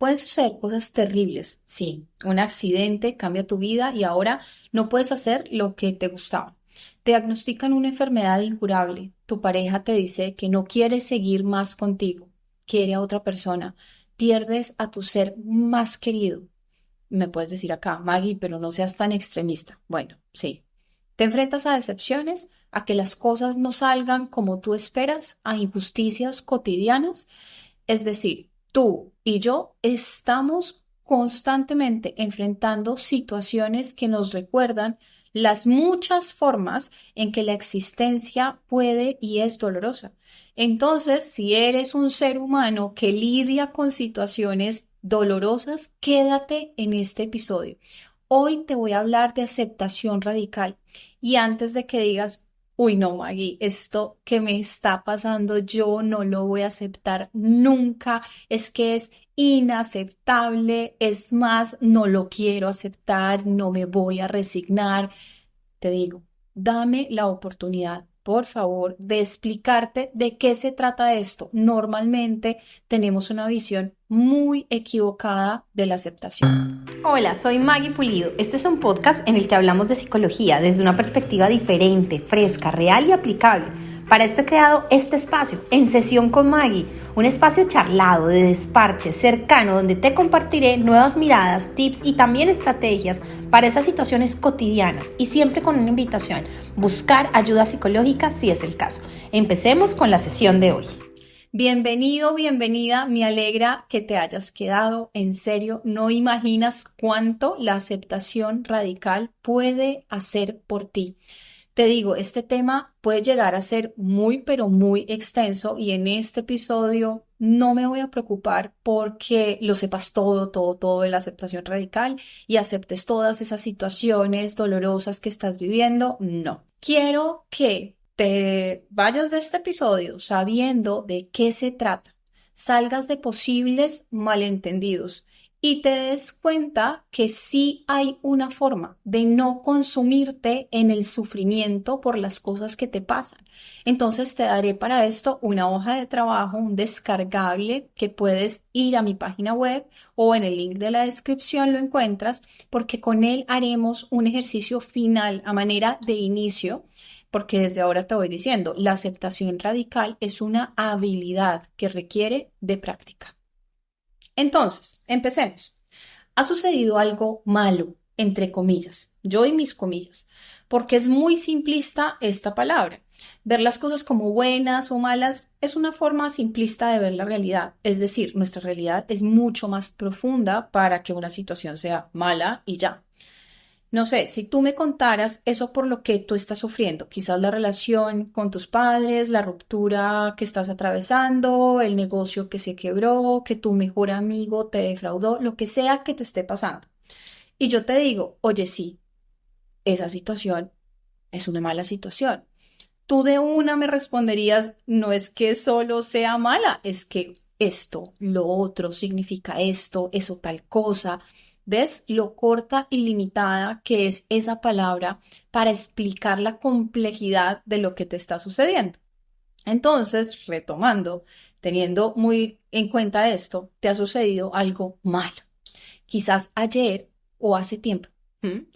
Pueden suceder cosas terribles, sí. Un accidente cambia tu vida y ahora no puedes hacer lo que te gustaba. Te diagnostican una enfermedad incurable. Tu pareja te dice que no quiere seguir más contigo, quiere a otra persona. Pierdes a tu ser más querido. Me puedes decir acá, Maggie, pero no seas tan extremista. Bueno, sí. Te enfrentas a decepciones, a que las cosas no salgan como tú esperas, a injusticias cotidianas. Es decir, tú y yo estamos constantemente enfrentando situaciones que nos recuerdan las muchas formas en que la existencia puede y es dolorosa. Entonces, si eres un ser humano que lidia con situaciones dolorosas, quédate en este episodio. Hoy te voy a hablar de aceptación radical y antes de que digas, uy, no, Maggie, esto que me está pasando yo no lo voy a aceptar nunca, es que es inaceptable, es más, no lo quiero aceptar, no me voy a resignar. Te digo, dame la oportunidad, por favor, de explicarte de qué se trata esto. Normalmente tenemos una visión muy equivocada de la aceptación. Hola, soy Maggie Pulido. Este es un podcast en el que hablamos de psicología desde una perspectiva diferente, fresca, real y aplicable. Para esto he creado este espacio, En Sesión con Maggie, un espacio charlado, de desparche, cercano, donde te compartiré nuevas miradas, tips y también estrategias para esas situaciones cotidianas y siempre con una invitación, buscar ayuda psicológica si es el caso. Empecemos con la sesión de hoy. Bienvenido, bienvenida. Me alegra que te hayas quedado. En serio, no imaginas cuánto la aceptación radical puede hacer por ti. Te digo, este tema puede llegar a ser muy, pero muy extenso y en este episodio no me voy a preocupar porque lo sepas todo, todo, todo de la aceptación radical y aceptes todas esas situaciones dolorosas que estás viviendo. No. Quiero que te vayas de este episodio sabiendo de qué se trata, salgas de posibles malentendidos y te des cuenta que sí hay una forma de no consumirte en el sufrimiento por las cosas que te pasan. Entonces te daré para esto una hoja de trabajo, un descargable que puedes ir a mi página web o en el link de la descripción lo encuentras, porque con él haremos un ejercicio final a manera de inicio. Porque desde ahora te voy diciendo, la aceptación radical es una habilidad que requiere de práctica. Entonces, empecemos. Ha sucedido algo malo, entre comillas, yo y mis comillas, porque es muy simplista esta palabra. Ver las cosas como buenas o malas es una forma simplista de ver la realidad, es decir, nuestra realidad es mucho más profunda para que una situación sea mala y ya. No sé, si tú me contaras eso por lo que tú estás sufriendo, quizás la relación con tus padres, la ruptura que estás atravesando, el negocio que se quebró, que tu mejor amigo te defraudó, lo que sea que te esté pasando. Y yo te digo, oye, sí, esa situación es una mala situación. Tú de una me responderías, no es que solo sea mala, es que esto, lo otro significa esto, eso tal cosa. ¿Ves lo corta y limitada que es esa palabra para explicar la complejidad de lo que te está sucediendo? Entonces, retomando, teniendo muy en cuenta esto, te ha sucedido algo malo. Quizás ayer o hace tiempo. ¿M?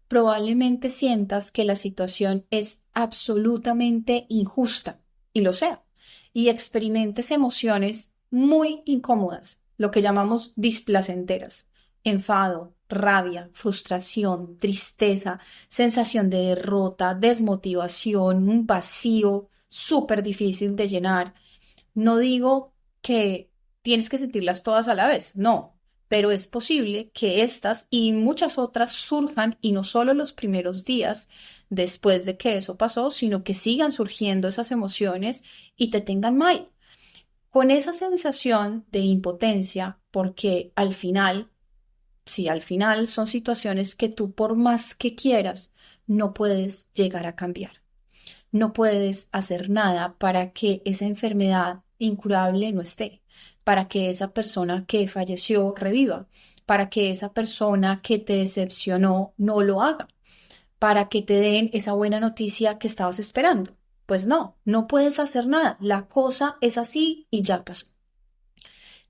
Probablemente sientas que la situación es absolutamente injusta, y lo sea, y experimentes emociones muy incómodas, lo que llamamos displacenteras, enfado, rabia, frustración, tristeza, sensación de derrota, desmotivación, un vacío súper difícil de llenar. No digo que tienes que sentirlas todas a la vez, no, pero es posible que estas y muchas otras surjan y no solo los primeros días después de que eso pasó, sino que sigan surgiendo esas emociones y te tengan mal, con esa sensación de impotencia, porque al final, sí, al final son situaciones que tú por más que quieras, no puedes llegar a cambiar. No puedes hacer nada para que esa enfermedad incurable no esté, para que esa persona que falleció reviva, para que esa persona que te decepcionó no lo haga, para que te den esa buena noticia que estabas esperando. Pues no, no puedes hacer nada. La cosa es así y ya pasó.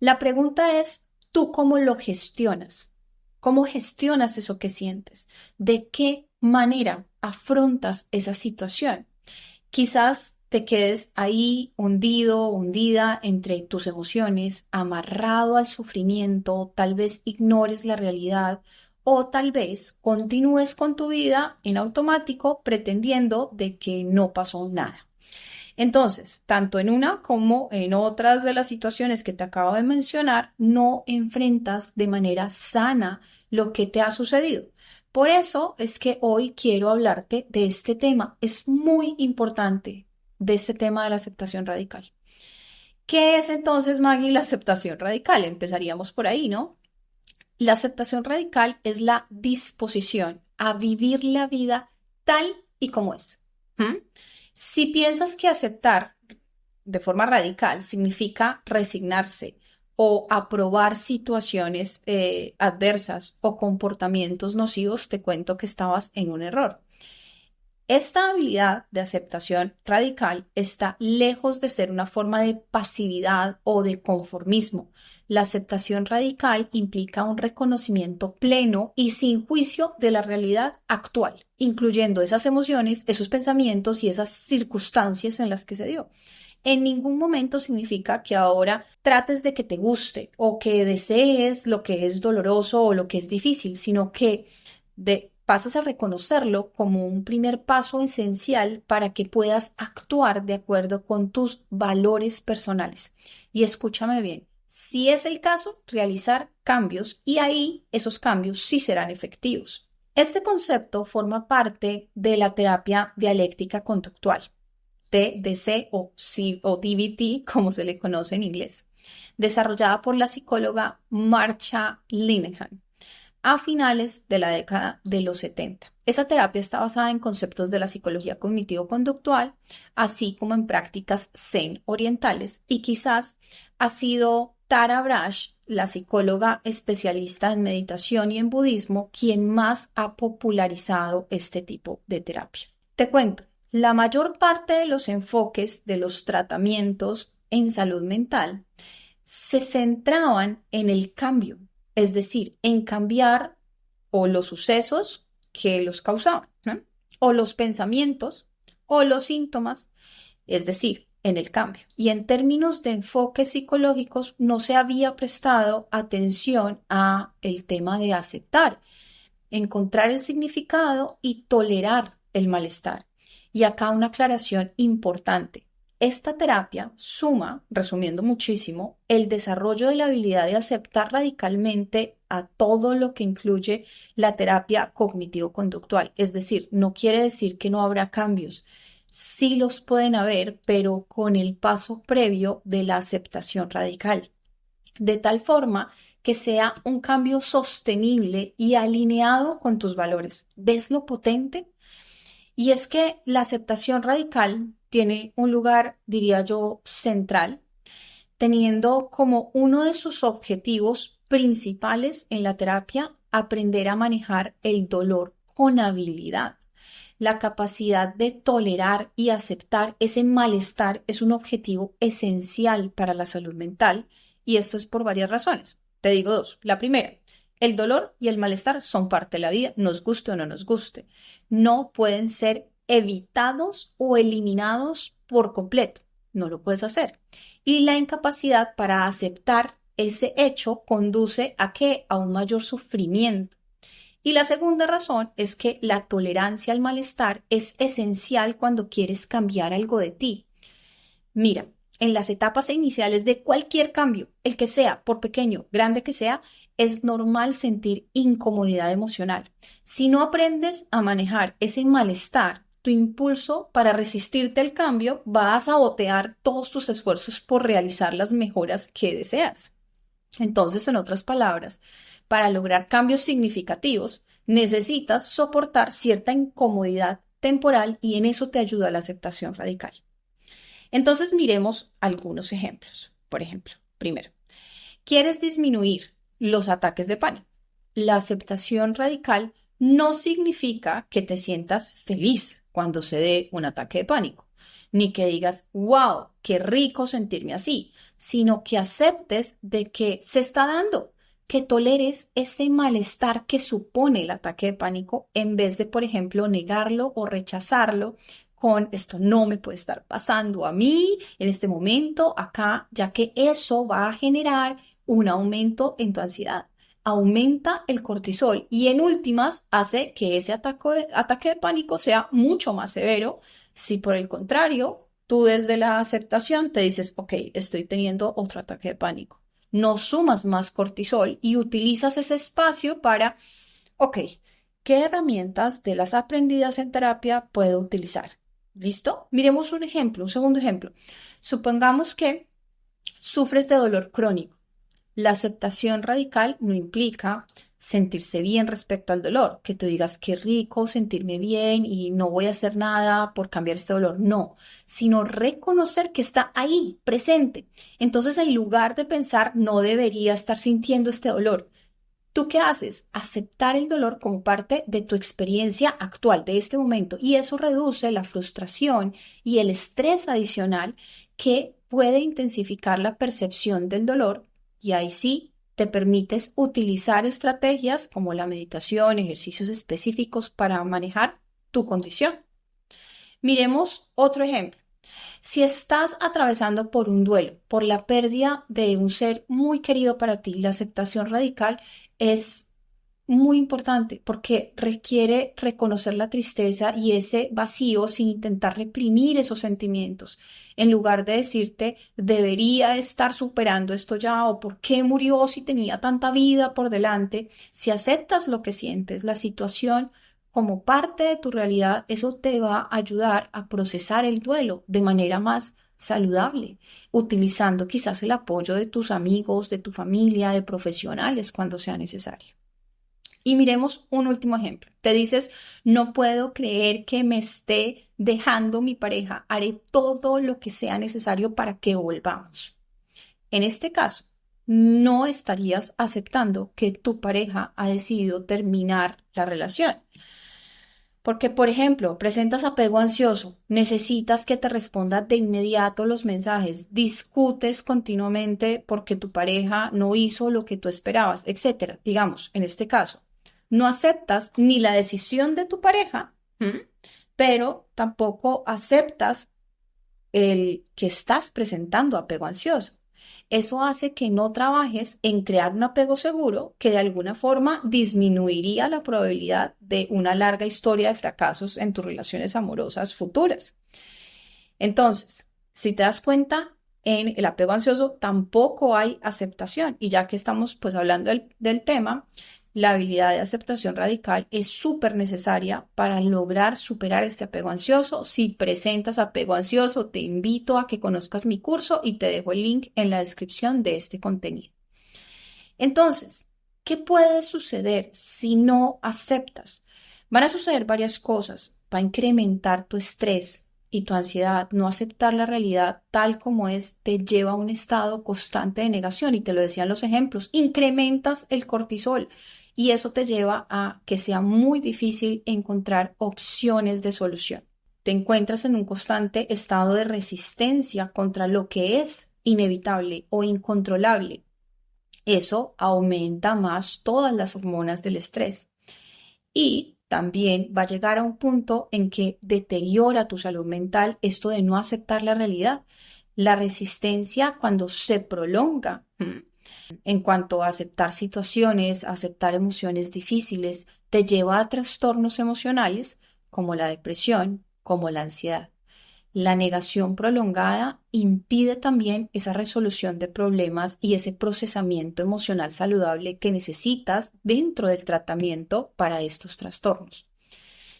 La pregunta es, ¿Tú cómo lo gestionas? ¿Cómo gestionas eso que sientes? ¿De qué manera afrontas esa situación? Quizás te quedes ahí hundido, hundida entre tus emociones, amarrado al sufrimiento, tal vez ignores la realidad o tal vez continúes con tu vida en automático pretendiendo de que no pasó nada. Entonces, tanto en una como en otras de las situaciones que te acabo de mencionar, no enfrentas de manera sana lo que te ha sucedido. Por eso es que hoy quiero hablarte de este tema. Es muy importante de este tema de la aceptación radical. ¿Qué es entonces, Maggie, la aceptación radical? Empezaríamos por ahí, ¿no? La aceptación radical es la disposición a vivir la vida tal y como es. ¿Mm? Si piensas que aceptar de forma radical significa resignarse o aprobar situaciones adversas o comportamientos nocivos, te cuento que estabas en un error. Esta habilidad de aceptación radical está lejos de ser una forma de pasividad o de conformismo. La aceptación radical implica un reconocimiento pleno y sin juicio de la realidad actual, incluyendo esas emociones, esos pensamientos y esas circunstancias en las que se dio. En ningún momento significa que ahora trates de que te guste o que desees lo que es doloroso o lo que es difícil, sino que pasas a reconocerlo como un primer paso esencial para que puedas actuar de acuerdo con tus valores personales. Y escúchame bien, si es el caso, realizar cambios y ahí esos cambios sí serán efectivos. Este concepto forma parte de la terapia dialéctica conductual, TDC o DBT, como se le conoce en inglés, desarrollada por la psicóloga Marsha Linehan a finales de la década de los 70. Esa terapia está basada en conceptos de la psicología cognitivo-conductual, así como en prácticas zen orientales, y quizás ha sido Tara Brach, la psicóloga especialista en meditación y en budismo, quien más ha popularizado este tipo de terapia. Te cuento, la mayor parte de los enfoques de los tratamientos en salud mental se centraban en el cambio, es decir, en cambiar o los sucesos que los causaban, ¿no? O los pensamientos o los síntomas, es decir, en el cambio. Y en términos de enfoques psicológicos no se había prestado atención a el tema de aceptar, encontrar el significado y tolerar el malestar. Y acá una aclaración importante. Esta terapia suma, resumiendo muchísimo, el desarrollo de la habilidad de aceptar radicalmente a todo lo que incluye la terapia cognitivo-conductual. Es decir, no quiere decir que no habrá cambios. Sí los pueden haber, pero con el paso previo de la aceptación radical, de tal forma que sea un cambio sostenible y alineado con tus valores. ¿Ves lo potente? Y es que la aceptación radical tiene un lugar, diría yo, central, teniendo como uno de sus objetivos principales en la terapia aprender a manejar el dolor con habilidad. La capacidad de tolerar y aceptar ese malestar es un objetivo esencial para la salud mental y esto es por varias razones. Te digo dos. La primera, el dolor y el malestar son parte de la vida, nos guste o no nos guste. No pueden ser evitados o eliminados por completo. No lo puedes hacer. Y la incapacidad para aceptar ese hecho conduce a ¿qué? A un mayor sufrimiento. Y la segunda razón es que la tolerancia al malestar es esencial cuando quieres cambiar algo de ti. Mira, en las etapas iniciales de cualquier cambio, el que sea, por pequeño, grande que sea, es normal sentir incomodidad emocional. Si no aprendes a manejar ese malestar, tu impulso para resistirte al cambio va a sabotear todos tus esfuerzos por realizar las mejoras que deseas. Entonces, en otras palabras, para lograr cambios significativos, necesitas soportar cierta incomodidad temporal y en eso te ayuda la aceptación radical. Entonces, miremos algunos ejemplos. Por ejemplo, primero, ¿quieres disminuir los ataques de pánico? La aceptación radical no significa que te sientas feliz cuando se dé un ataque de pánico, ni que digas, wow, qué rico sentirme así, sino que aceptes de que se está dando, que toleres ese malestar que supone el ataque de pánico en vez de, por ejemplo, negarlo o rechazarlo con esto no me puede estar pasando a mí en este momento, acá, ya que eso va a generar un aumento en tu ansiedad. Aumenta el cortisol y en últimas hace que ese ataque de pánico sea mucho más severo si por el contrario tú desde la aceptación te dices, ok, estoy teniendo otro ataque de pánico. No sumas más cortisol y utilizas ese espacio para, ok, ¿qué herramientas de las aprendidas en terapia puedo utilizar? ¿Listo? Miremos un ejemplo, un segundo ejemplo. Supongamos que sufres de dolor crónico. La aceptación radical no implica sentirse bien respecto al dolor, que tú digas qué rico sentirme bien y no voy a hacer nada por cambiar este dolor, no, sino reconocer que está ahí, presente. Entonces, en lugar de pensar no debería estar sintiendo este dolor, ¿tú qué haces? Aceptar el dolor como parte de tu experiencia actual, de este momento, y eso reduce la frustración y el estrés adicional que puede intensificar la percepción del dolor y ahí sí te permites utilizar estrategias como la meditación, ejercicios específicos para manejar tu condición. Miremos otro ejemplo. Si estás atravesando por un duelo, por la pérdida de un ser muy querido para ti, la aceptación radical es muy importante porque requiere reconocer la tristeza y ese vacío sin intentar reprimir esos sentimientos. En lugar de decirte, debería estar superando esto ya o por qué murió si tenía tanta vida por delante, si aceptas lo que sientes, la situación como parte de tu realidad, eso te va a ayudar a procesar el duelo de manera más saludable, utilizando quizás el apoyo de tus amigos, de tu familia, de profesionales cuando sea necesario. Y miremos un último ejemplo. Te dices, no puedo creer que me esté dejando mi pareja. Haré todo lo que sea necesario para que volvamos. En este caso, no estarías aceptando que tu pareja ha decidido terminar la relación. Porque, por ejemplo, presentas apego ansioso, necesitas que te responda de inmediato los mensajes, discutes continuamente porque tu pareja no hizo lo que tú esperabas, etcétera. Digamos, en este caso, no aceptas ni la decisión de tu pareja, pero tampoco aceptas el que estás presentando apego ansioso. Eso hace que no trabajes en crear un apego seguro que de alguna forma disminuiría la probabilidad de una larga historia de fracasos en tus relaciones amorosas futuras. Entonces, si te das cuenta, en el apego ansioso tampoco hay aceptación. Y ya que estamos pues hablando del tema, la habilidad de aceptación radical es súper necesaria para lograr superar este apego ansioso. Si presentas apego ansioso, te invito a que conozcas mi curso y te dejo el link en la descripción de este contenido. Entonces, ¿qué puede suceder si no aceptas? Van a suceder varias cosas. Va a incrementar tu estrés y tu ansiedad. No aceptar la realidad tal como es te lleva a un estado constante de negación. Y te lo decían los ejemplos. Incrementas el cortisol y eso te lleva a que sea muy difícil encontrar opciones de solución. Te encuentras en un constante estado de resistencia contra lo que es inevitable o incontrolable. Eso aumenta más todas las hormonas del estrés y también va a llegar a un punto en que deteriora tu salud mental esto de no aceptar la realidad. La resistencia cuando se prolonga en cuanto a aceptar situaciones, aceptar emociones difíciles, te lleva a trastornos emocionales como la depresión, como la ansiedad. La negación prolongada impide también esa resolución de problemas y ese procesamiento emocional saludable que necesitas dentro del tratamiento para estos trastornos.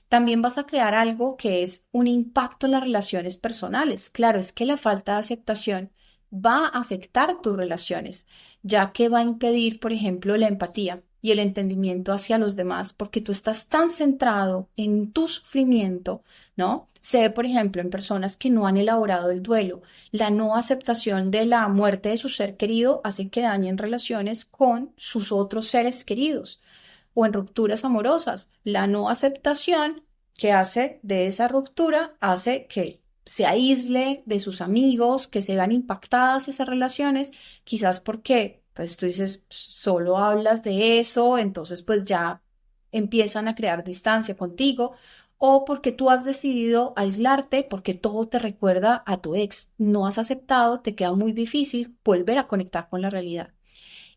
También vas a crear algo que es un impacto en las relaciones personales. Claro, es que la falta de aceptación va a afectar tus relaciones, ya que va a impedir, por ejemplo, la empatía y el entendimiento hacia los demás, porque tú estás tan centrado en tu sufrimiento, ¿no? Se ve, por ejemplo, en personas que no han elaborado el duelo. La no aceptación de la muerte de su ser querido hace que dañen relaciones con sus otros seres queridos o en rupturas amorosas. La no aceptación que hace de esa ruptura hace que se aísle de sus amigos, que se vean impactadas esas relaciones, quizás porque Pues tú dices, solo hablas de eso, entonces pues ya empiezan a crear distancia contigo, o porque tú has decidido aislarte porque todo te recuerda a tu ex, no has aceptado, te queda muy difícil volver a conectar con la realidad.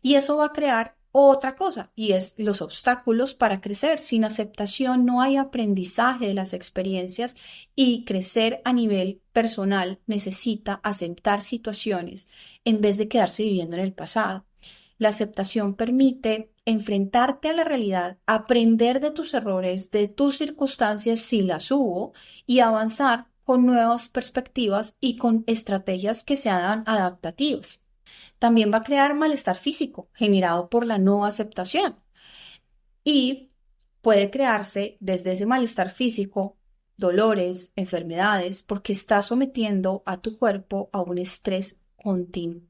Y eso va a crear otra cosa, y es los obstáculos para crecer. Sin aceptación no hay aprendizaje de las experiencias, y crecer a nivel personal necesita aceptar situaciones en vez de quedarse viviendo en el pasado. La aceptación permite enfrentarte a la realidad, aprender de tus errores, de tus circunstancias si las hubo, y avanzar con nuevas perspectivas y con estrategias que sean adaptativas. También va a crear malestar físico generado por la no aceptación, y puede crearse desde ese malestar físico dolores, enfermedades, porque está sometiendo a tu cuerpo a un estrés continuo.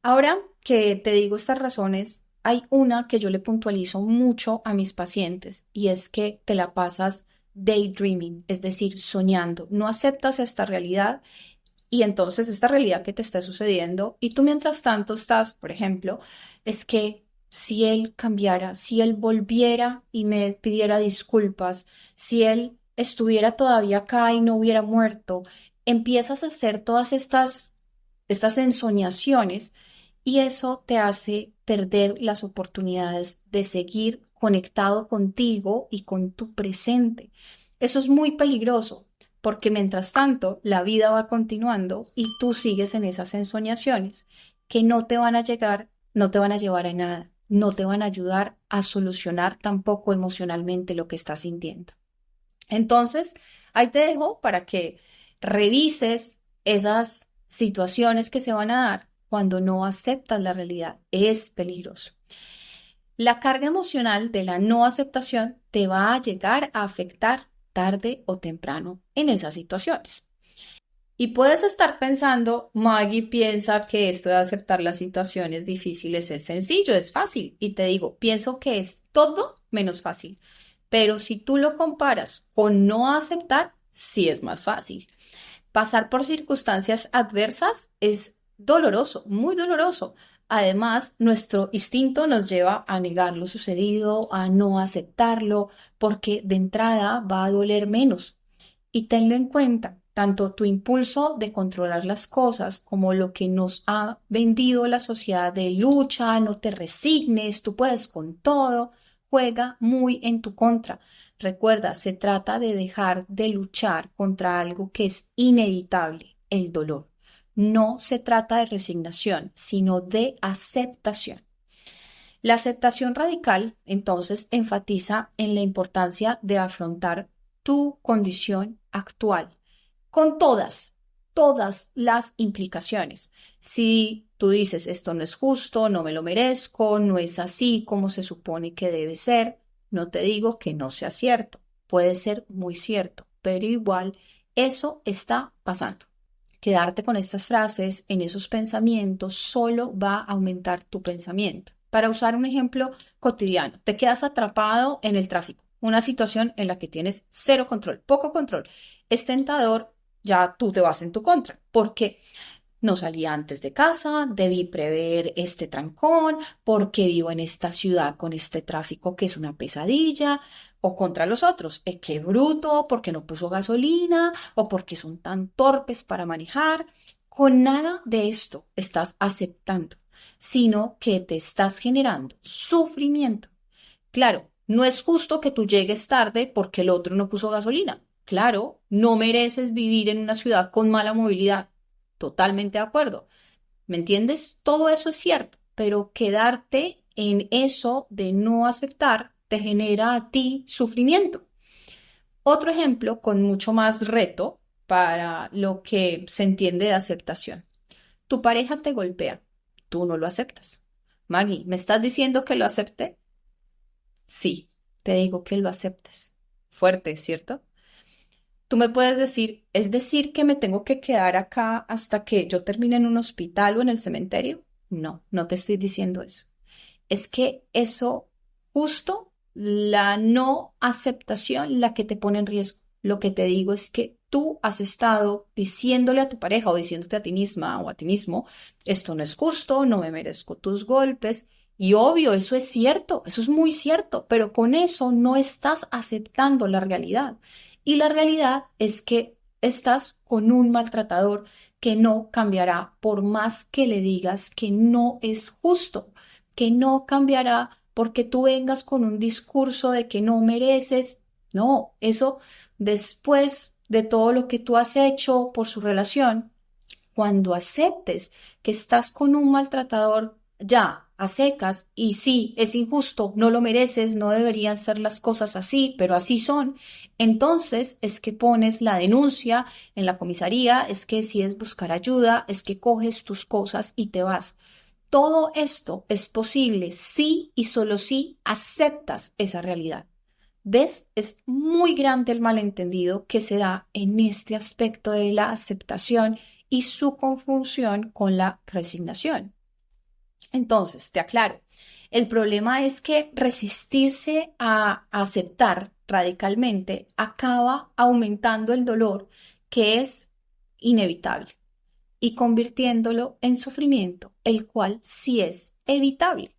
Ahora que te digo estas razones, hay una que yo le puntualizo mucho a mis pacientes, y es que te la pasas daydreaming, es decir, soñando. No aceptas esta realidad, y entonces esta realidad que te está sucediendo, y tú mientras tanto estás, por ejemplo, es que si él cambiara, si él volviera y me pidiera disculpas, si él estuviera todavía acá y no hubiera muerto, empiezas a hacer todas estas ensoñaciones, y eso te hace perder las oportunidades de seguir conectado contigo y con tu presente. Eso es muy peligroso, porque mientras tanto la vida va continuando y tú sigues en esas ensoñaciones que no te van a llegar, no te van a llevar a nada, no te van a ayudar a solucionar tampoco emocionalmente lo que estás sintiendo. Entonces, ahí te dejo para que revises esas situaciones que se van a dar cuando no aceptas la realidad. Es peligroso. La carga emocional de la no aceptación te va a llegar a afectar tarde o temprano en esas situaciones. Y puedes estar pensando, Maggie piensa que esto de aceptar las situaciones difíciles es sencillo, es fácil. Y te digo, pienso que es todo menos fácil. Pero si tú lo comparas con no aceptar, sí es más fácil. Pasar por circunstancias adversas es doloroso, muy doloroso. Además, nuestro instinto nos lleva a negar lo sucedido, a no aceptarlo, porque de entrada va a doler menos. Y tenlo en cuenta, tanto tu impulso de controlar las cosas como lo que nos ha vendido la sociedad de lucha, no te resignes, tú puedes con todo, juega muy en tu contra. Recuerda, se trata de dejar de luchar contra algo que es inevitable, el dolor. No se trata de resignación, sino de aceptación. La aceptación radical, entonces, enfatiza en la importancia de afrontar tu condición actual, con todas las implicaciones. Si tú dices, esto no es justo, no me lo merezco, no es así como se supone que debe ser, no te digo que no sea cierto, puede ser muy cierto, pero igual eso está pasando. Quedarte con estas frases, en esos pensamientos, solo va a aumentar tu pensamiento. Para usar un ejemplo cotidiano, te quedas atrapado en el tráfico, una situación en la que tienes cero control, poco control. Es tentador, ya tú te vas en tu contra, porque no salí antes de casa, debí prever este trancón, porque vivo en esta ciudad con este tráfico que es una pesadilla, o contra los otros, qué bruto, porque no puso gasolina, o porque son tan torpes para manejar. Con nada de esto estás aceptando, sino que te estás generando sufrimiento. Claro, no es justo que tú llegues tarde porque el otro no puso gasolina. Claro, no mereces vivir en una ciudad con mala movilidad. Totalmente de acuerdo. ¿Me entiendes? Todo eso es cierto, pero quedarte en eso de no aceptar te genera a ti sufrimiento. Otro ejemplo con mucho más reto para lo que se entiende de aceptación. Tu pareja te golpea, tú no lo aceptas. Maggie, ¿me estás diciendo que lo acepte? Sí, te digo que lo aceptes. Fuerte, ¿cierto? Tú me puedes decir, ¿es decir que me tengo que quedar acá hasta que yo termine en un hospital o en el cementerio? No, no te estoy diciendo eso. Es que eso, justo la no aceptación, la que te pone en riesgo. Lo que te digo es que tú has estado diciéndole a tu pareja o diciéndote a ti misma o a ti mismo, esto no es justo, no me merezco tus golpes. Y obvio, eso es cierto, eso es muy cierto, pero con eso no estás aceptando la realidad. Y la realidad es que estás con un maltratador que no cambiará por más que le digas que no es justo, que no cambiará porque tú vengas con un discurso de que no mereces. No, eso después de todo lo que tú has hecho por su relación, cuando aceptes que estás con un maltratador ya a secas y sí, es injusto, no lo mereces, no deberían ser las cosas así, pero así son, entonces es que pones la denuncia en la comisaría, es que decides buscar ayuda, es que coges tus cosas y te vas. Todo esto es posible si y solo si aceptas esa realidad. ¿Ves? Es muy grande el malentendido que se da en este aspecto de la aceptación y su confusión con la resignación. Entonces, te aclaro, el problema es que resistirse a aceptar radicalmente acaba aumentando el dolor que es inevitable y convirtiéndolo en sufrimiento, el cual sí es evitable.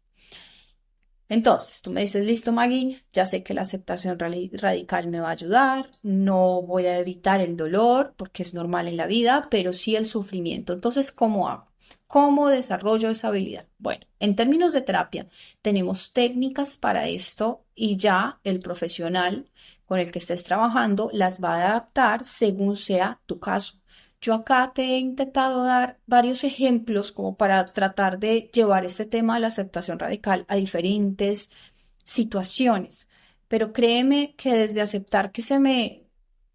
Entonces, tú me dices, listo, Maggie, ya sé que la aceptación radical me va a ayudar, no voy a evitar el dolor porque es normal en la vida, pero sí el sufrimiento. Entonces, ¿cómo hago? ¿Cómo desarrollo esa habilidad? Bueno, en términos de terapia, tenemos técnicas para esto y ya el profesional con el que estés trabajando las va a adaptar según sea tu caso. Yo acá te he intentado dar varios ejemplos como para tratar de llevar este tema de la aceptación radical a diferentes situaciones, pero créeme que desde aceptar que se me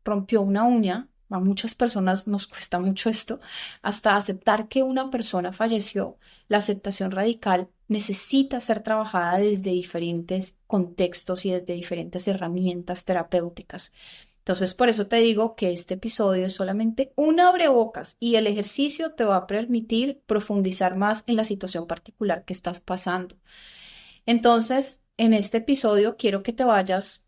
rompió una uña, a muchas personas nos cuesta mucho esto, hasta aceptar que una persona falleció, la aceptación radical necesita ser trabajada desde diferentes contextos y desde diferentes herramientas terapéuticas. Entonces, por eso te digo que este episodio es solamente un abrebocas y el ejercicio te va a permitir profundizar más en la situación particular que estás pasando. Entonces, en este episodio quiero que te vayas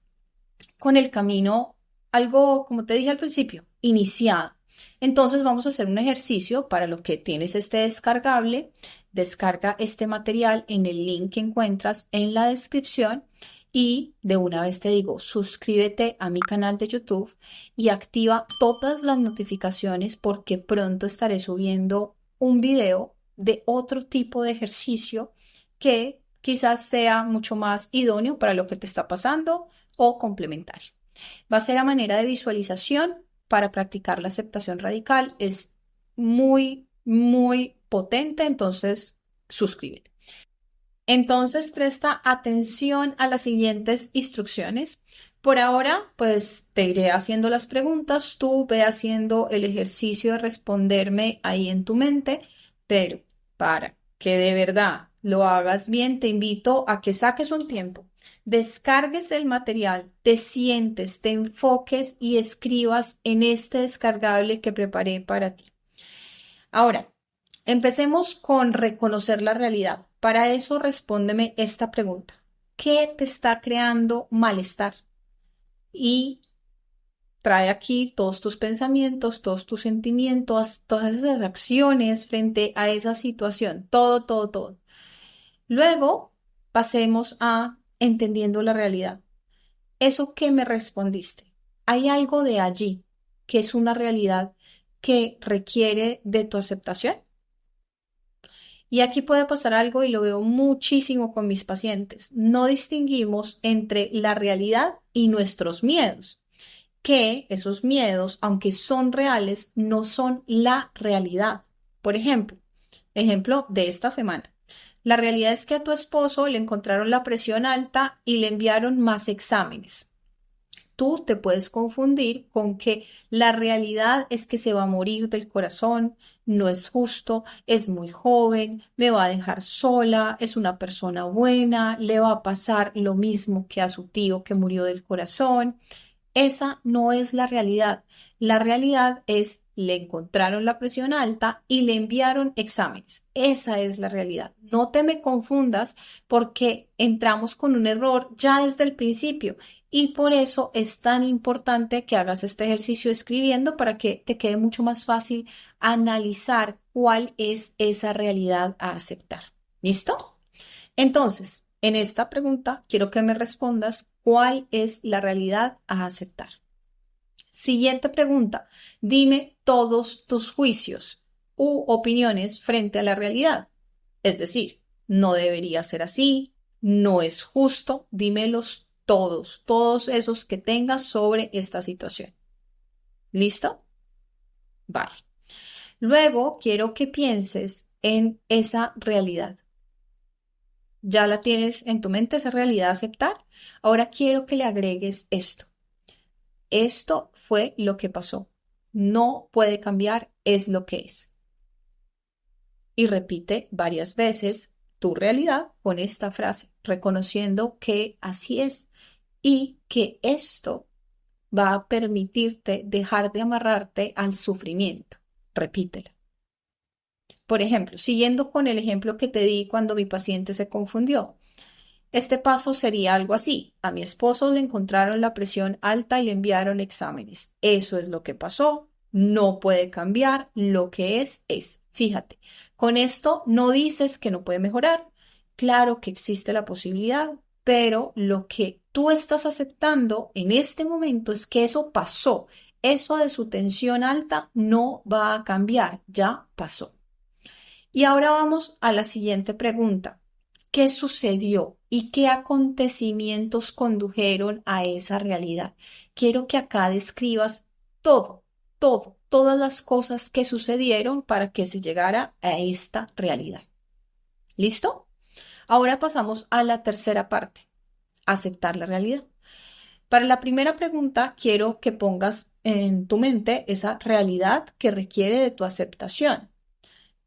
con el camino, algo, como te dije al principio, iniciado. Entonces, vamos a hacer un ejercicio para lo que tienes este descargable. Descarga este material en el link que encuentras en la descripción. Y de una vez te digo, suscríbete a mi canal de YouTube y activa todas las notificaciones porque pronto estaré subiendo un video de otro tipo de ejercicio que quizás sea mucho más idóneo para lo que te está pasando o complementario. Va a ser a manera de visualización para practicar la aceptación radical. Es muy, muy potente, entonces suscríbete. Entonces, presta atención a las siguientes instrucciones. Por ahora, pues te iré haciendo las preguntas, tú ve haciendo el ejercicio de responderme ahí en tu mente, pero para que de verdad lo hagas bien, te invito a que saques un tiempo, descargues el material, te sientes, te enfoques y escribas en este descargable que preparé para ti. Ahora, empecemos con reconocer la realidad. Para eso, respóndeme esta pregunta. ¿Qué te está creando malestar? Y trae aquí todos tus pensamientos, todos tus sentimientos, todas esas acciones frente a esa situación. Todo, todo, todo. Luego, pasemos a entendiendo la realidad. Eso que me respondiste, ¿hay algo de allí que es una realidad que requiere de tu aceptación? Y aquí puede pasar algo y lo veo muchísimo con mis pacientes. No distinguimos entre la realidad y nuestros miedos, que esos miedos, aunque son reales, no son la realidad. Por ejemplo de esta semana. La realidad es que a tu esposo le encontraron la presión alta y le enviaron más exámenes. Tú te puedes confundir con que la realidad es que se va a morir del corazón, no es justo, es muy joven, me va a dejar sola, es una persona buena, le va a pasar lo mismo que a su tío que murió del corazón. Esa no es la realidad. La realidad es le encontraron la presión alta y le enviaron exámenes. Esa es la realidad. No te me confundas porque entramos con un error ya desde el principio y por eso es tan importante que hagas este ejercicio escribiendo para que te quede mucho más fácil analizar cuál es esa realidad a aceptar. ¿Listo? Entonces, en esta pregunta quiero que me respondas cuál es la realidad a aceptar. Siguiente pregunta. Dime todos tus juicios u opiniones frente a la realidad. Es decir, no debería ser así, no es justo. Dímelos todos, todos esos que tengas sobre esta situación. ¿Listo? Vale. Luego quiero que pienses en esa realidad. Ya la tienes en tu mente, esa realidad a aceptar. Ahora quiero que le agregues esto. Esto fue lo que pasó. No puede cambiar, es lo que es. Y repite varias veces tu realidad con esta frase, reconociendo que así es y que esto va a permitirte dejar de amarrarte al sufrimiento. Repítelo. Por ejemplo, siguiendo con el ejemplo que te di cuando mi paciente se confundió. Este paso sería algo así. A mi esposo le encontraron la presión alta y le enviaron exámenes. Eso es lo que pasó. No puede cambiar. Lo que es, es. Fíjate, con esto no dices que no puede mejorar. Claro que existe la posibilidad, pero lo que tú estás aceptando en este momento es que eso pasó. Eso de su tensión alta no va a cambiar. Ya pasó. Y ahora vamos a la siguiente pregunta. ¿Qué sucedió y qué acontecimientos condujeron a esa realidad? Quiero que acá describas todas las cosas que sucedieron para que se llegara a esta realidad. ¿Listo? Ahora pasamos a la tercera parte, aceptar la realidad. Para la primera pregunta, quiero que pongas en tu mente esa realidad que requiere de tu aceptación.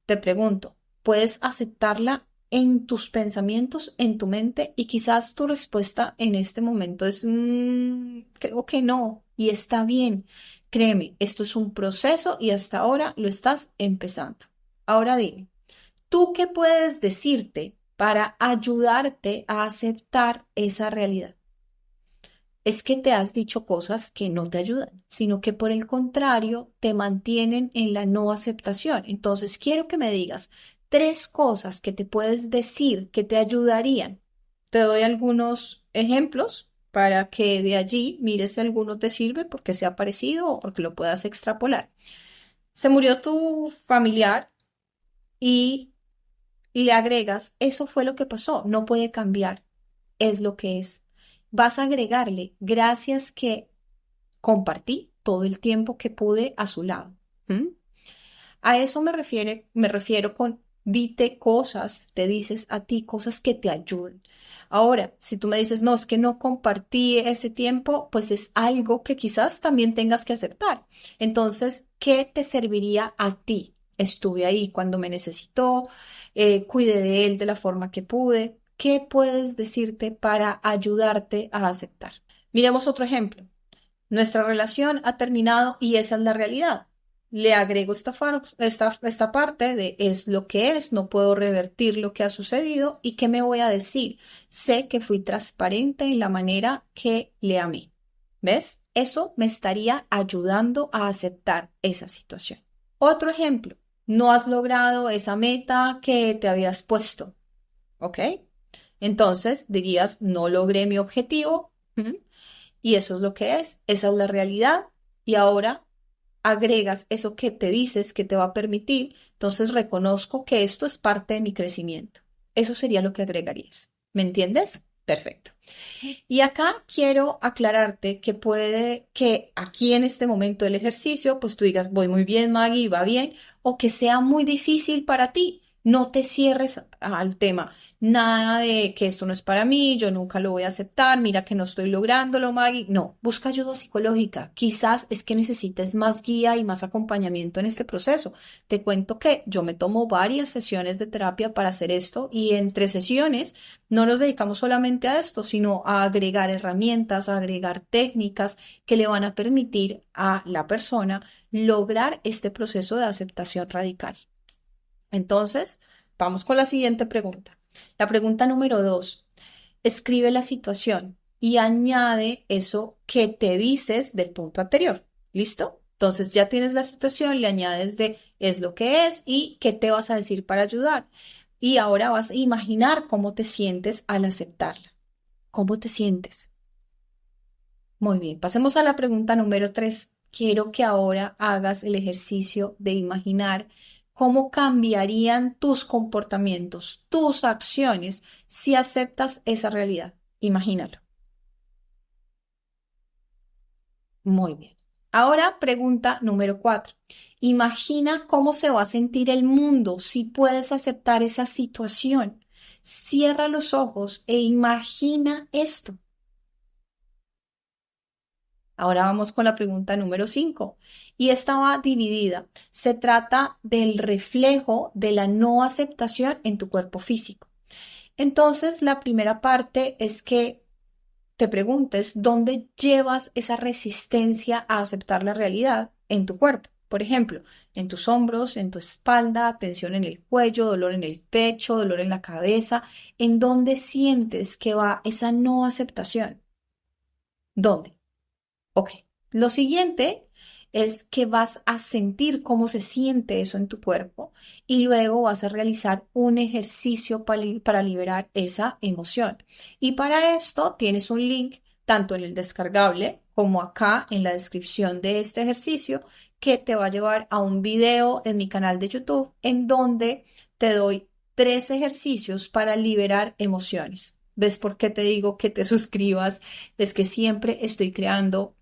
Te pregunto, ¿puedes aceptarla en tus pensamientos, en tu mente? Y quizás tu respuesta en este momento es, creo que no, y está bien. Créeme, esto es un proceso y hasta ahora lo estás empezando. Ahora dime, ¿tú qué puedes decirte para ayudarte a aceptar esa realidad? Es que te has dicho cosas que no te ayudan, sino que por el contrario te mantienen en la no aceptación. Entonces, quiero que me digas 3 cosas que te puedes decir que te ayudarían. Te doy algunos ejemplos para que de allí mires si alguno te sirve porque sea parecido o porque lo puedas extrapolar. Se murió tu familiar y le agregas, eso fue lo que pasó, no puede cambiar, es lo que es. Vas a agregarle, gracias que compartí todo el tiempo que pude a su lado. ¿Mm? A eso me refiero con dite cosas, te dices a ti cosas que te ayuden. Ahora, si tú me dices, no, es que no compartí ese tiempo, pues es algo que quizás también tengas que aceptar. Entonces, ¿qué te serviría a ti? Estuve ahí cuando me necesitó, cuidé de él de la forma que pude. ¿Qué puedes decirte para ayudarte a aceptar? Miremos otro ejemplo. Nuestra relación ha terminado y esa es la realidad. Le agrego esta parte de es lo que es, no puedo revertir lo que ha sucedido y qué me voy a decir. Sé que fui transparente en la manera que le amé. ¿Ves? Eso me estaría ayudando a aceptar esa situación. Otro ejemplo, no has logrado esa meta que te habías puesto. ¿Ok? Entonces dirías, no logré mi objetivo. Y eso es lo que es, esa es la realidad. Y ahora agregas eso que te dices que te va a permitir, entonces reconozco que esto es parte de mi crecimiento. Eso sería lo que agregarías. ¿Me entiendes? Perfecto. Y acá quiero aclararte que puede que aquí en este momento del ejercicio, pues tú digas, voy muy bien, Maggie, va bien, o que sea muy difícil para ti. No te cierres al tema. Nada de que esto no es para mí, yo nunca lo voy a aceptar, mira que no estoy lográndolo, Maggie. No, busca ayuda psicológica. Quizás es que necesites más guía y más acompañamiento en este proceso. Te cuento que yo me tomo varias sesiones de terapia para hacer esto y entre sesiones no nos dedicamos solamente a esto, sino a agregar herramientas, a agregar técnicas que le van a permitir a la persona lograr este proceso de aceptación radical. Entonces, vamos con la siguiente pregunta. La pregunta número 2. Escribe la situación y añade eso que te dices del punto anterior. ¿Listo? Entonces ya tienes la situación, le añades de es lo que es y qué te vas a decir para ayudar. Y ahora vas a imaginar cómo te sientes al aceptarla. ¿Cómo te sientes? Muy bien, pasemos a la pregunta número 3. Quiero que ahora hagas el ejercicio de imaginar cómo cambiarían tus comportamientos, tus acciones, si aceptas esa realidad. Imagínalo. Muy bien. Ahora, pregunta número 4. Imagina cómo se va a sentir el mundo si puedes aceptar esa situación. Cierra los ojos e imagina esto. Ahora vamos con la pregunta número 5 y esta va dividida. Se trata del reflejo de la no aceptación en tu cuerpo físico. Entonces, la primera parte es que te preguntes dónde llevas esa resistencia a aceptar la realidad en tu cuerpo. Por ejemplo, en tus hombros, en tu espalda, tensión en el cuello, dolor en el pecho, dolor en la cabeza. ¿En dónde sientes que va esa no aceptación? ¿Dónde? Ok. Lo siguiente es que vas a sentir cómo se siente eso en tu cuerpo y luego vas a realizar un ejercicio para liberar esa emoción. Y para esto tienes un link tanto en el descargable como acá en la descripción de este ejercicio que te va a llevar a un video en mi canal de YouTube en donde te doy 3 ejercicios para liberar emociones. ¿Ves por qué te digo que te suscribas? Es que siempre estoy creando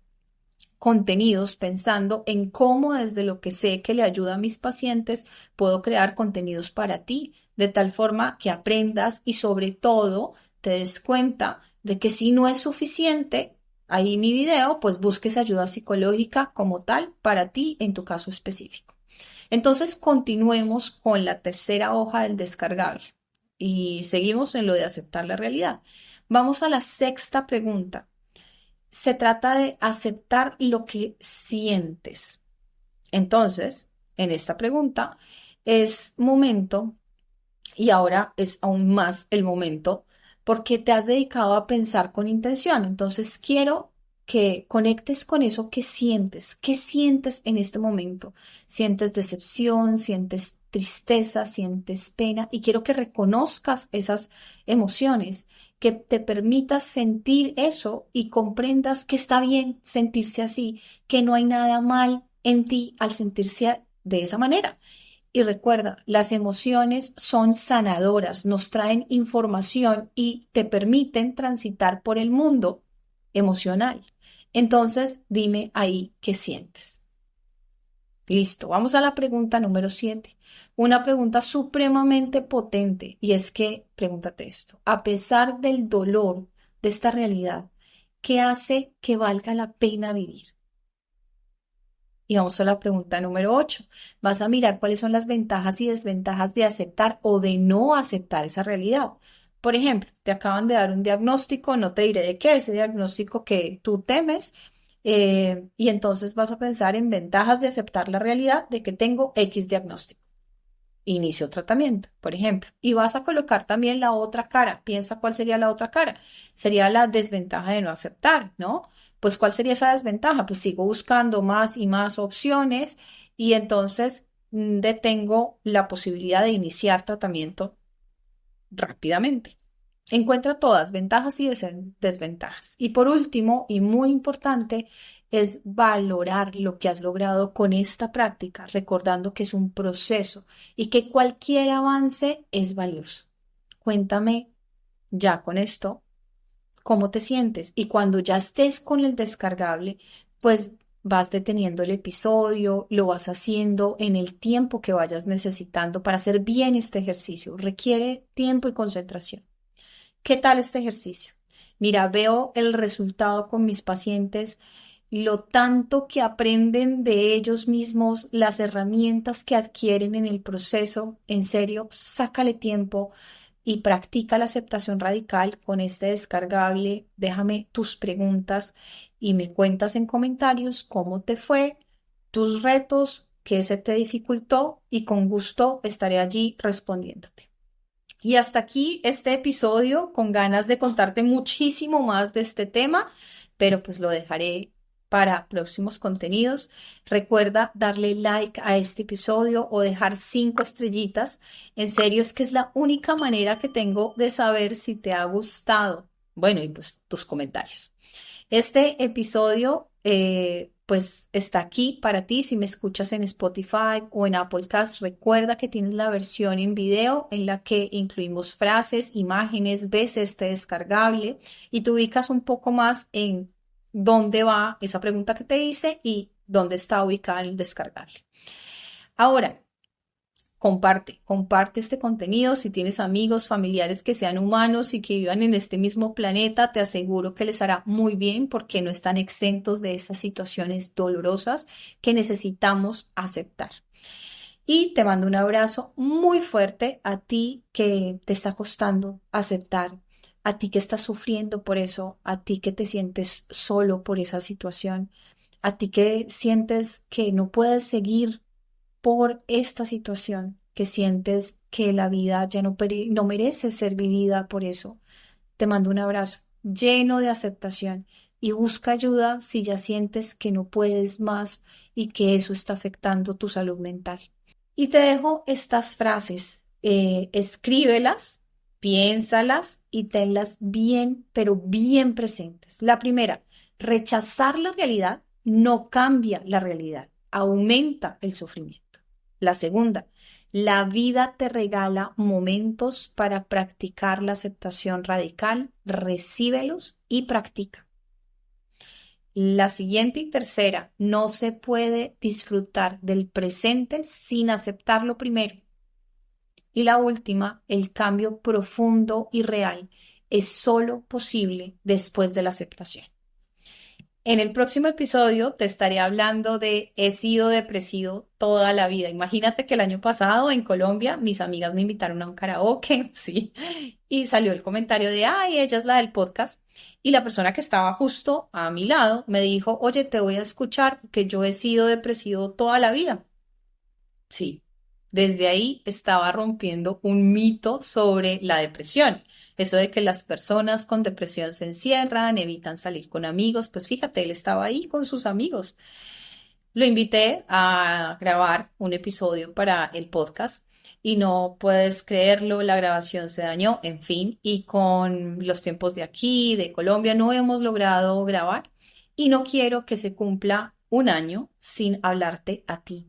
contenidos pensando en cómo desde lo que sé que le ayuda a mis pacientes puedo crear contenidos para ti, de tal forma que aprendas y sobre todo te des cuenta de que si no es suficiente, ahí mi video, pues busques ayuda psicológica como tal para ti en tu caso específico. Entonces continuemos con la tercera hoja del descargable y seguimos en lo de aceptar la realidad. Vamos a la sexta pregunta. Se trata de aceptar lo que sientes. Entonces, en esta pregunta es momento, y ahora es aún más el momento, porque te has dedicado a pensar con intención. Entonces, quiero que conectes con eso que sientes. ¿Qué sientes en este momento? ¿Sientes decepción? ¿Sientes tristeza? ¿Sientes pena? Y quiero que reconozcas esas emociones, que te permitas sentir eso y comprendas que está bien sentirse así, que no hay nada mal en ti al sentirse de esa manera. Y recuerda, las emociones son sanadoras, nos traen información y te permiten transitar por el mundo emocional. Entonces, dime ahí qué sientes. Listo, vamos a la pregunta número 7. Una pregunta supremamente potente y es que, pregúntate esto, a pesar del dolor de esta realidad, ¿qué hace que valga la pena vivir? Y vamos a la pregunta número 8. Vas a mirar cuáles son las ventajas y desventajas de aceptar o de no aceptar esa realidad. Por ejemplo, te acaban de dar un diagnóstico, no te diré de qué, ese diagnóstico que tú temes, y entonces vas a pensar en ventajas de aceptar la realidad de que tengo X diagnóstico. Inicio tratamiento, por ejemplo, y vas a colocar también la otra cara. Piensa cuál sería la otra cara. Sería la desventaja de no aceptar, ¿no? Pues ¿cuál sería esa desventaja? Pues sigo buscando más y más opciones y entonces detengo la posibilidad de iniciar tratamiento rápidamente. Encuentra todas, ventajas y desventajas. Y por último, y muy importante, es valorar lo que has logrado con esta práctica, recordando que es un proceso y que cualquier avance es valioso. Cuéntame ya con esto cómo te sientes y cuando ya estés con el descargable, pues vas deteniendo el episodio, lo vas haciendo en el tiempo que vayas necesitando para hacer bien este ejercicio. Requiere tiempo y concentración. ¿Qué tal este ejercicio? Mira, veo el resultado con mis pacientes, lo tanto que aprenden de ellos mismos, las herramientas que adquieren en el proceso. En serio, sácale tiempo y practica la aceptación radical con este descargable. Déjame tus preguntas y me cuentas en comentarios cómo te fue. tus retos, qué se te dificultó y con gusto estaré allí respondiéndote. Y hasta aquí este episodio, con ganas de contarte muchísimo más de este tema, pero pues lo dejaré para próximos contenidos. Recuerda darle like a este episodio o dejar 5 estrellitas. En serio, es que es la única manera que tengo de saber si te ha gustado. Bueno, y pues tus comentarios. Este episodio pues está aquí para ti. Si me escuchas en Spotify o en Apple Podcast, recuerda que tienes la versión en video en la que incluimos frases, imágenes, ves este descargable y te ubicas un poco más en dónde va esa pregunta que te hice y dónde está ubicada el descargable. Ahora, comparte este contenido. Si tienes amigos, familiares que sean humanos y que vivan en este mismo planeta, te aseguro que les hará muy bien porque no están exentos de estas situaciones dolorosas que necesitamos aceptar. Y te mando un abrazo muy fuerte a ti que te está costando aceptar, a ti que estás sufriendo por eso, a ti que te sientes solo por esa situación, a ti que sientes que no puedes seguir por esta situación, que sientes que la vida ya no merece ser vivida por eso. Te mando un abrazo lleno de aceptación y busca ayuda si ya sientes que no puedes más y que eso está afectando tu salud mental. Y te dejo estas frases, escríbelas, piénsalas y tenlas bien, pero bien presentes. La primera, rechazar la realidad no cambia la realidad, aumenta el sufrimiento. La segunda, la vida te regala momentos para practicar la aceptación radical, recíbelos y practica. La siguiente y tercera, no se puede disfrutar del presente sin aceptarlo primero. Y la última, el cambio profundo y real es solo posible después de la aceptación. En el próximo episodio te estaré hablando de he sido depresivo toda la vida. Imagínate que el año pasado en Colombia mis amigas me invitaron a un karaoke, sí, y salió el comentario de, ay, ella es la del podcast. Y la persona que estaba justo a mi lado me dijo, oye, te voy a escuchar porque yo he sido depresivo toda la vida. Sí, desde ahí estaba rompiendo un mito sobre la depresión. Eso de que las personas con depresión se encierran, evitan salir con amigos, pues fíjate, él estaba ahí con sus amigos. Lo invité a grabar un episodio para el podcast y no puedes creerlo, la grabación se dañó, en fin, y con los tiempos de aquí, de Colombia, no hemos logrado grabar y no quiero que se cumpla un año sin hablarte a ti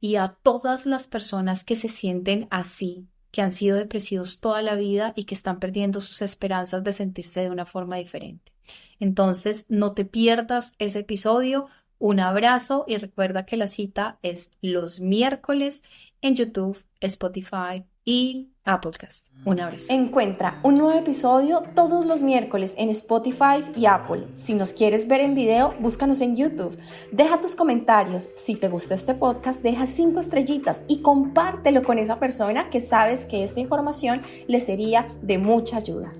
y a todas las personas que se sienten así, que han sido depresivos toda la vida y que están perdiendo sus esperanzas de sentirse de una forma diferente. Entonces, no te pierdas ese episodio. Un abrazo y recuerda que la cita es los miércoles en YouTube, Spotify y Apple Podcast. Un abrazo. Encuentra un nuevo episodio todos los miércoles en Spotify y Apple. Si nos quieres ver en video, búscanos en YouTube. Deja tus comentarios. Si te gusta este podcast, deja 5 estrellitas y compártelo con esa persona que sabes que esta información le sería de mucha ayuda.